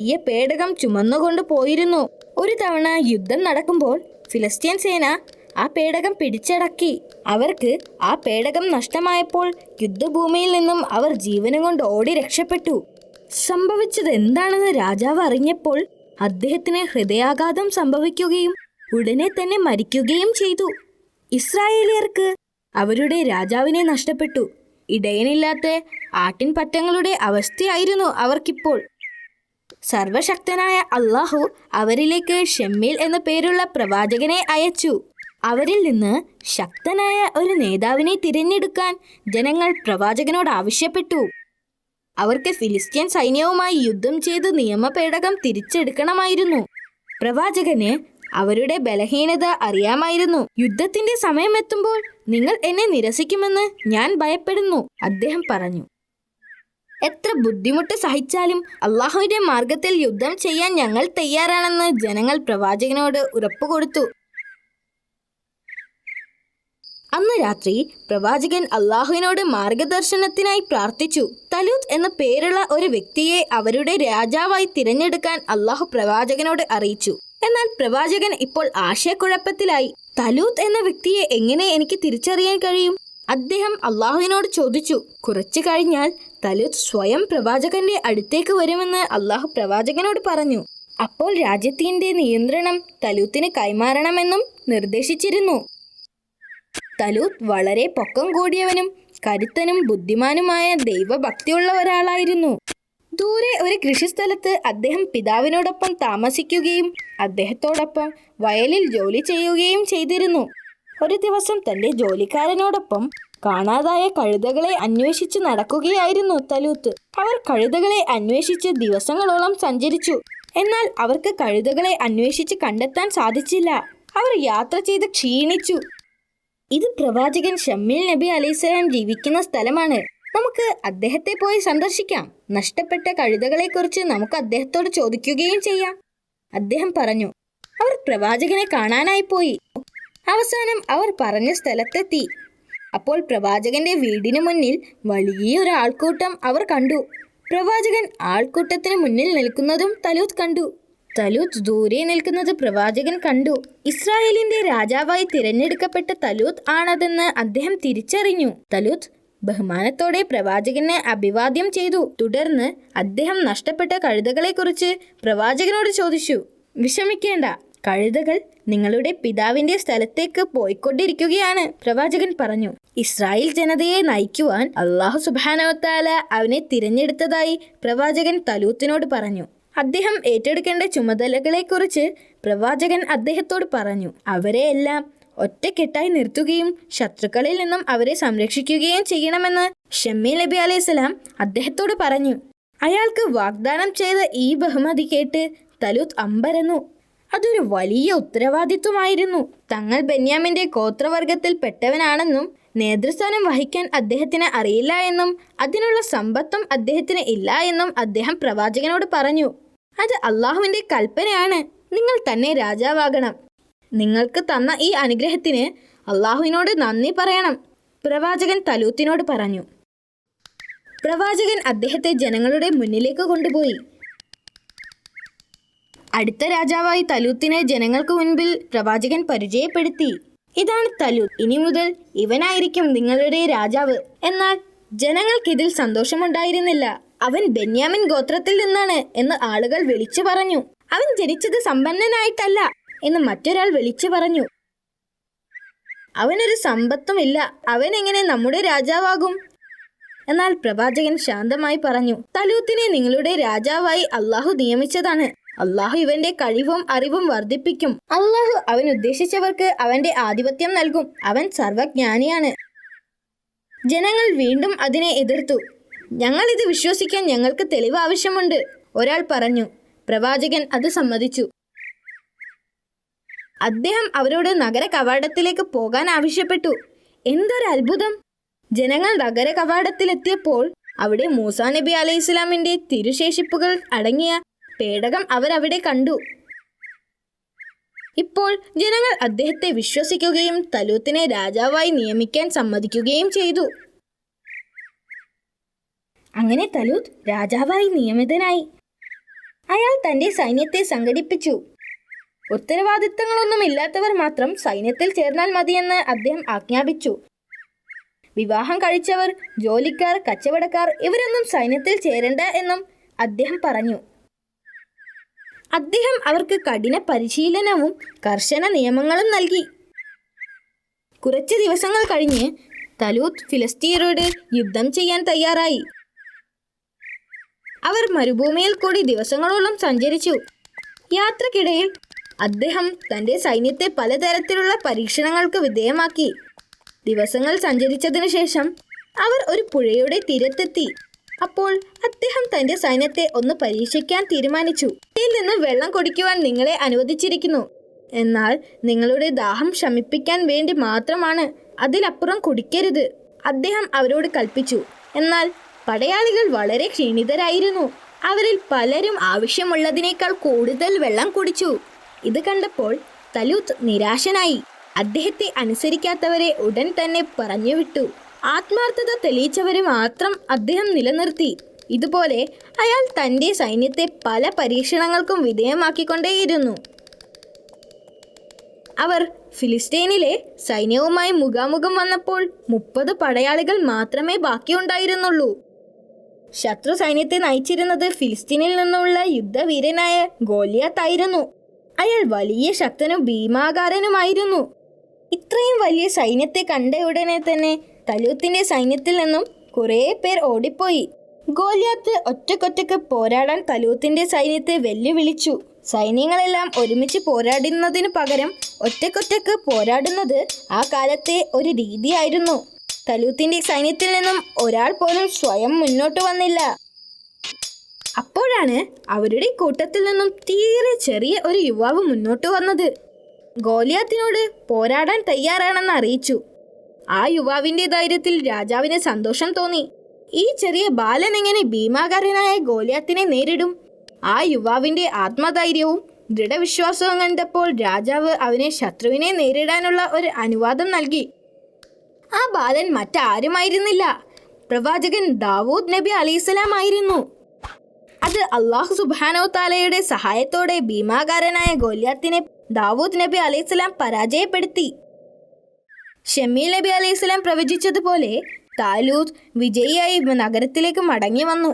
ഈ പേടകം ചുമന്നുകൊണ്ട് പോയിരുന്നു. ഒരു തവണ യുദ്ധം നടക്കുമ്പോൾ ഫിലിസ്തീൻ സേന ആ പേടകം പിടിച്ചടക്കി. അവർക്ക് ആ പേടകം നഷ്ടമായപ്പോൾ യുദ്ധഭൂമിയിൽ നിന്നും അവർ ജീവനും കൊണ്ട് ഓടി രക്ഷപ്പെട്ടു. സംഭവിച്ചത് എന്താണെന്ന് രാജാവ് അറിഞ്ഞപ്പോൾ അദ്ദേഹത്തിന് ഹൃദയാഘാതം സംഭവിക്കുകയും ഉടനെ തന്നെ മരിക്കുകയും ചെയ്തു. ഇസ്രായേലിയർക്ക് അവരുടെ രാജാവിനെ നഷ്ടപ്പെട്ടു. ഇടയനില്ലാത്ത ആട്ടിൻപറ്റങ്ങളുടെ അവസ്ഥയായിരുന്നു അവർക്കിപ്പോൾ. സർവശക്തനായ അള്ളാഹു അവരിലേക്ക് ഷമ്മീൽ എന്ന പേരുള്ള പ്രവാചകനെ അയച്ചു. അവരിൽ നിന്ന് ശക്തനായ ഒരു നേതാവിനെ തിരഞ്ഞെടുക്കാൻ ജനങ്ങൾ പ്രവാചകനോട് ആവശ്യപ്പെട്ടു. അവർക്ക് ഫിലിസ്തീൻ സൈന്യവുമായി യുദ്ധം ചെയ്ത് നിയമപേടകം തിരിച്ചെടുക്കണമായിരുന്നു. പ്രവാചകന് അവരുടെ ബലഹീനത അറിയാമായിരുന്നു. യുദ്ധത്തിന്റെ സമയമെത്തുമ്പോൾ നിങ്ങൾ എന്നെ നിരസിക്കുമെന്ന് ഞാൻ ഭയപ്പെടുന്നു, അദ്ദേഹം പറഞ്ഞു. എത്ര ബുദ്ധിമുട്ട് സഹിച്ചാലും അള്ളാഹുവിന്റെ മാർഗത്തിൽ യുദ്ധം ചെയ്യാൻ ഞങ്ങൾ തയ്യാറാണെന്ന് ജനങ്ങൾ പ്രവാചകനോട് ഉറപ്പുകൊടുത്തു. അന്ന് രാത്രി പ്രവാചകൻ അള്ളാഹുവിനോട് മാർഗദർശനത്തിനായി പ്രാർത്ഥിച്ചു. തലൂത്ത് എന്ന പേരുള്ള ഒരു വ്യക്തിയെ അവരുടെ രാജാവായി തിരഞ്ഞെടുക്കാൻ അള്ളാഹു പ്രവാചകനോട് അറിയിച്ചു. എന്നാൽ പ്രവാചകൻ ഇപ്പോൾ ആശയക്കുഴപ്പത്തിലായി. തലൂത്ത് എന്ന വ്യക്തിയെ എങ്ങനെ എനിക്ക് തിരിച്ചറിയാൻ കഴിയും? അദ്ദേഹം അള്ളാഹുവിനോട് ചോദിച്ചു. കുറച്ചു കഴിഞ്ഞാൽ തലൂത്ത് സ്വയം പ്രവാചകന്റെ അടുത്തേക്ക് വരുമെന്ന് അള്ളാഹു പ്രവാചകനോട് പറഞ്ഞു. അപ്പോൾ രാജ്യത്തിന്റെ നിയന്ത്രണം തലൂത്തിന് കൈമാറണമെന്നും നിർദ്ദേശിച്ചിരുന്നു. തലൂത്ത് വളരെ പൊക്കം കൂടിയവനും കരുത്തനും ബുദ്ധിമാനുമായ ദൈവഭക്തിയുള്ള ഒരാളായിരുന്നു. ദൂരെ ഒരു കൃഷിസ്ഥലത്ത് അദ്ദേഹം പിതാവിനോടൊപ്പം താമസിക്കുകയും അദ്ദേഹത്തോടൊപ്പം വയലിൽ ജോലി ചെയ്യുകയും ചെയ്തിരുന്നു. ഒരു ദിവസം തന്റെ ജോലിക്കാരനോടൊപ്പം കാണാതായ കഴുതകളെ അന്വേഷിച്ച് നടക്കുകയായിരുന്നു തലൂത്ത്. അവർ കഴുതകളെ അന്വേഷിച്ച് ദിവസങ്ങളോളം സഞ്ചരിച്ചു. എന്നാൽ അവർക്ക് കഴുതകളെ അന്വേഷിച്ച് കണ്ടെത്താൻ സാധിച്ചില്ല. അവർ യാത്ര ചെയ്ത് ക്ഷീണിച്ചു. ഇത് പ്രവാചകൻ ഷമ്മീൽ നബി അലൈഹിസ്സലാം ജീവിക്കുന്ന സ്ഥലമാണ്. നമുക്ക് അദ്ദേഹത്തെ പോയി സന്ദർശിക്കാം. നഷ്ടപ്പെട്ട കഴുതകളെക്കുറിച്ച് നമുക്ക് അദ്ദേഹത്തോട് ചോദിക്കുകയും ചെയ്യാം, അദ്ദേഹം പറഞ്ഞു. അവർ പ്രവാചകനെ കാണാനായി പോയി. അവസാനം അവർ പറഞ്ഞ സ്ഥലത്തെത്തി. അപ്പോൾ പ്രവാചകന്റെ വീടിന് മുന്നിൽ വലിയൊരു ആൾക്കൂട്ടം അവർ കണ്ടു. പ്രവാചകൻ ആൾക്കൂട്ടത്തിന് മുന്നിൽ നിൽക്കുന്നതും തലൂത്ത് കണ്ടു. തലൂത്ത് ദൂരെ നിൽക്കുന്നത് പ്രവാചകൻ കണ്ടു. ഇസ്രായേലിന്റെ രാജാവായി തിരഞ്ഞെടുക്കപ്പെട്ട തലൂത്ത് ആണതെന്ന് അദ്ദേഹം തിരിച്ചറിഞ്ഞു. തലൂത്ത് ബഹുമാനത്തോടെ പ്രവാചകനെ അഭിവാദ്യം ചെയ്തു. തുടർന്ന് അദ്ദേഹം നഷ്ടപ്പെട്ട കഴുതകളെക്കുറിച്ച് പ്രവാചകനോട് ചോദിച്ചു. വിഷമിക്കേണ്ട, കഴുതകൾ നിങ്ങളുടെ പിതാവിന്റെ സ്ഥലത്തേക്ക് പോയിക്കൊണ്ടിരിക്കുകയാണ്, പ്രവാചകൻ പറഞ്ഞു. ഇസ്രായേൽ ജനതയെ നയിക്കുവാൻ അല്ലാഹു സുബ്ഹാനഹു വ തആല അവനെ തിരഞ്ഞെടുത്തതായി പ്രവാചകൻ തലൂത്തിനോട് പറഞ്ഞു. അദ്ദേഹം ഏറ്റെടുക്കേണ്ട ചുമതലകളെക്കുറിച്ച് പ്രവാചകൻ അദ്ദേഹത്തോട് പറഞ്ഞു. അവരെയെല്ലാം ഒറ്റക്കെട്ടായി നിർത്തുകയും ശത്രുക്കളിൽ നിന്നും അവരെ സംരക്ഷിക്കുകയും ചെയ്യണമെന്ന് ഷമ്മീൽ നബി അലൈഹിസ്സലാം അദ്ദേഹത്തോട് പറഞ്ഞു. അയാൾക്ക് വാഗ്ദാനം ചെയ്ത ഈ ബഹുമതി കേട്ട് തലൂത്ത് അമ്പരന്നു. അതൊരു വലിയ ഉത്തരവാദിത്വമായിരുന്നു. തങ്ങൾ ബെന്യാമിന്റെ ഗോത്രവർഗത്തിൽ പെട്ടവനാണെന്നും നേതൃസ്ഥാനം വഹിക്കാൻ അദ്ദേഹത്തിന് അറിയില്ല എന്നും അതിനുള്ള സമ്പത്തും അദ്ദേഹത്തിന് ഇല്ല എന്നും അദ്ദേഹം പ്രവാചകനോട് പറഞ്ഞു. അത് അള്ളാഹുവിന്റെ കൽപ്പനയാണ്. നിങ്ങൾ തന്നെ രാജാവാകണം. നിങ്ങൾക്ക് തന്ന ഈ അനുഗ്രഹത്തിന് അള്ളാഹുവിനോട് നന്ദി പറയണം, പ്രവാചകൻ തലൂത്തിനോട് പറഞ്ഞു. പ്രവാചകൻ അദ്ദേഹത്തെ ജനങ്ങളുടെ മുന്നിലേക്ക് കൊണ്ടുപോയി. അടുത്ത രാജാവായി തലൂത്തിനെ ജനങ്ങൾക്ക് മുൻപിൽ പ്രവാചകൻ പരിചയപ്പെടുത്തി. ഇതാണ് തലൂത്ത്, ഇനി മുതൽ ഇവനായിരിക്കും നിങ്ങളുടെ രാജാവ്. എന്നാൽ ജനങ്ങൾക്കിതിൽ സന്തോഷമുണ്ടായിരുന്നില്ല. അവൻ ബെന്യാമിൻ ഗോത്രത്തിൽ നിന്നാണ് എന്ന് ആളുകൾ വിളിച്ചു പറഞ്ഞു. അവൻ ജനിച്ചത് സമ്പന്നനായിട്ടല്ല എന്ന് മറ്റൊരാൾ വിളിച്ചു പറഞ്ഞു. അവനൊരു സമ്പത്തുമില്ല, അവൻ എങ്ങനെ നമ്മുടെ രാജാവാകും? എന്നാൽ പ്രവാചകൻ ശാന്തമായി പറഞ്ഞു, തലൂത്തിനെ നിങ്ങളുടെ രാജാവായി അള്ളാഹു നിയമിച്ചതാണ്. അള്ളാഹു ഇവന്റെ കഴിവും അറിവും വർദ്ധിപ്പിക്കും. അള്ളാഹു അവൻ ഉദ്ദേശിച്ചവർക്ക് അവന്റെ ആധിപത്യം നൽകും. അവൻ സർവജ്ഞാനിയാണ്. ജനങ്ങൾ വീണ്ടും അതിനെ എതിർത്തു. ഞങ്ങൾ ഇത് വിശ്വസിക്കാൻ ഞങ്ങൾക്ക് തെളിവ് ആവശ്യമുണ്ട്, ഒരാൾ പറഞ്ഞു. പ്രവാചകൻ അത് സമ്മതിച്ചു. അദ്ദേഹം അവരോട് നഗര കവാടത്തിലേക്ക് പോകാൻ ആവശ്യപ്പെട്ടു. എന്തൊരു അത്ഭുതം! ജനങ്ങൾ നഗര കവാടത്തിലെത്തിയപ്പോൾ അവിടെ മൂസാ നബി അലൈഹി ഇസ്ലാമിന്റെ തിരുശേഷിപ്പുകൾ അടങ്ങിയ പേടകം അവരവിടെ കണ്ടു. ഇപ്പോൾ ജനങ്ങൾ അദ്ദേഹത്തെ വിശ്വസിക്കുകയും തലൂത്തിനെ രാജാവായി നിയമിക്കാൻ സമ്മതിക്കുകയും ചെയ്തു. അങ്ങനെ തലൂത്ത് രാജാവായി നിയമിതനായി. അയാൾ തന്റെ സൈന്യത്തെ സംഘടിപ്പിച്ചു. ഉത്തരവാദിത്തങ്ങളൊന്നുമില്ലാത്തവർ മാത്രം സൈന്യത്തിൽ ചേർന്നാൽ മതിയെന്ന് അദ്ദേഹം ആജ്ഞാപിച്ചു. വിവാഹം കഴിച്ചവർ, ജോലിക്കാർ, കച്ചവടക്കാർ ഇവരൊന്നും സൈന്യത്തിൽ ചേരേണ്ട എന്നും അദ്ദേഹം പറഞ്ഞു. അദ്ദേഹം അവർക്ക് കഠിന പരിശീലനവും കർശന നിയമങ്ങളും നൽകി. കുറച്ച് ദിവസങ്ങൾ കഴിഞ്ഞ് തലൂത്ത് ഫിലിസ്തീനരോട് യുദ്ധം ചെയ്യാൻ തയ്യാറായി. അവർ മരുഭൂമിയിൽ കൂടി ദിവസങ്ങളോളം സഞ്ചരിച്ചു. യാത്രക്കിടയിൽ അദ്ദേഹം തൻ്റെ സൈന്യത്തെ പലതരത്തിലുള്ള പരീക്ഷണങ്ങൾക്ക് വിധേയമാക്കി. ദിവസങ്ങൾ സഞ്ചരിച്ചതിനു ശേഷം അവർ ഒരു പുഴയുടെ തീരത്തെത്തി. അപ്പോൾ അദ്ദേഹം തൻ്റെ സൈന്യത്തെ ഒന്ന് പരീക്ഷിക്കാൻ തീരുമാനിച്ചു. ഇതിൽ നിന്ന് വെള്ളം കുടിക്കുവാൻ നിങ്ങളെ അനുവദിച്ചിരിക്കുന്നു. എന്നാൽ നിങ്ങളുടെ ദാഹം ശമിപ്പിക്കാൻ വേണ്ടി മാത്രമാണ്. അതിലപ്പുറം കുടിക്കരുത്, അദ്ദേഹം അവരോട് കൽപ്പിച്ചു. എന്നാൽ പടയാളികൾ വളരെ ക്ഷീണിതരായിരുന്നു. അവരിൽ പലരും ആവശ്യമുള്ളതിനേക്കാൾ കൂടുതൽ വെള്ളം കുടിച്ചു. ഇത് കണ്ടപ്പോൾ തലൂത്ത് നിരാശനായി. അദ്ദേഹത്തെ അനുസരിക്കാത്തവരെ ഉടൻ തന്നെ പറഞ്ഞുവിട്ടു. ആത്മാർത്ഥത തെളിയിച്ചവരെ മാത്രം അദ്ദേഹം നിലനിർത്തി. ഇതുപോലെ അയാൾ തൻ്റെ സൈന്യത്തെ പല പരീക്ഷണങ്ങൾക്കും വിധേയമാക്കിക്കൊണ്ടേയിരുന്നു. അവർ ഫിലിസ്തീനിലെ സൈന്യവുമായി മുഖാമുഖം വന്നപ്പോൾ 30 പടയാളികൾ മാത്രമേ ബാക്കിയുണ്ടായിരുന്നുള്ളൂ. ശത്രു സൈന്യത്തെ നയിച്ചിരുന്നത് ഫിലിസ്തീനിൽ നിന്നുള്ള യുദ്ധവീരനായ ഗോലിയാത്തായിരുന്നു. അയാൾ വലിയ ശക്തനും ഭീമാകാരനുമായിരുന്നു. ഇത്രയും വലിയ സൈന്യത്തെ കണ്ട ഉടനെ തന്നെ തലൂത്തിന്റെ സൈന്യത്തിൽ നിന്നും കുറേ പേർ ഓടിപ്പോയി. ഗോലിയാത്ത് ഒറ്റക്കൊറ്റക്ക് പോരാടാൻ തലൂത്തിന്റെ സൈന്യത്തെ വെല്ലുവിളിച്ചു. സൈന്യങ്ങളെല്ലാം ഒരുമിച്ച് പോരാടുന്നതിന് പകരം ഒറ്റക്കൊറ്റക്ക് പോരാടുന്നത് ആ കാലത്തെ ഒരു രീതിയായിരുന്നു. തലൂത്തിന്റെ സൈന്യത്തിൽ നിന്നും ഒരാൾ പോലും സ്വയം മുന്നോട്ട് വന്നില്ല. അപ്പോഴാണ് അവരുടെ കൂട്ടത്തിൽ നിന്നും തീരെ ചെറിയ ഒരു യുവാവ് മുന്നോട്ട് വന്നത്. ഗോലിയാത്തിനോട് പോരാടാൻ തയ്യാറാണെന്ന് അറിയിച്ചു. ആ യുവാവിന്റെ ധൈര്യത്തിൽ രാജാവിന് സന്തോഷം തോന്നി. ഈ ചെറിയ ബാലൻ എങ്ങനെ ഭീമാകാരനായ ഗോലിയാത്തിനെ നേരിടും? ആ യുവാവിന്റെ ആത്മധൈര്യവും ദൃഢവിശ്വാസവും കണ്ടപ്പോൾ രാജാവ് അവനെ ശത്രുവിനെ നേരിടാനുള്ള ഒരു അനുവാദം നൽകി. ആ ബാലൻ മറ്റാരുമായിരുന്നില്ല, പ്രവാചകൻ ദാവൂദ് നബി അലൈഹിസ്സലാം ആയിരുന്നു. അത് അല്ലാഹു സുബ്ഹാനഹു തആലയുടെ സഹായത്തോടെ ഭീമാകാരനായ ഗോലിയാത്തിനെ ദാവൂദ് നബി അലൈഹിസ്സലാം പരാജയപ്പെടുത്തി. ഷമീൽ നബി അലൈഹിസ്സലാം പ്രവചിച്ചതുപോലെ താലൂത്ത് വിജയിയായി നഗരത്തിലേക്ക് മടങ്ങി വന്നു.